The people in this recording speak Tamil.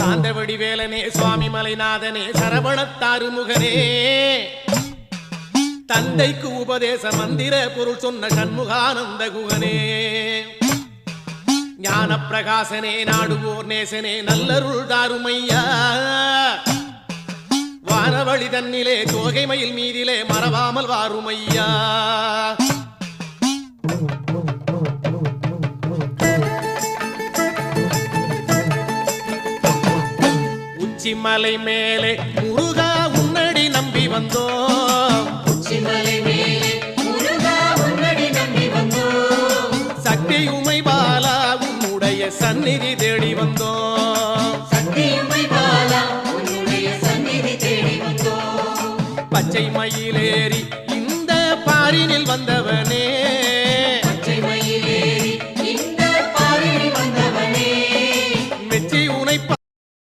சாந்தவடி வேலனே சுவாமி மலைநாதனே சரவணத்தாறு முகனே தந்தைக்கு உபதேச மந்திர பொருள் சொன்ன சண்முகானந்த குகனே ஞான பிரகாசனே நாடுவோர் நேசனே நல்லருள் தாருமையா வானவழி தன்னிலே தோகை மயில் மீதிலே மறவாமல் வாருமையா உச்சிமலை மேலே முருகா உன்னடி நம்பி வந்தோம் சக்தி உமை பாலா உன்னுடைய சந்நிதி தேடி வந்தோம் பச்சை மயிலேறி இந்த பாரினில் வந்தவன்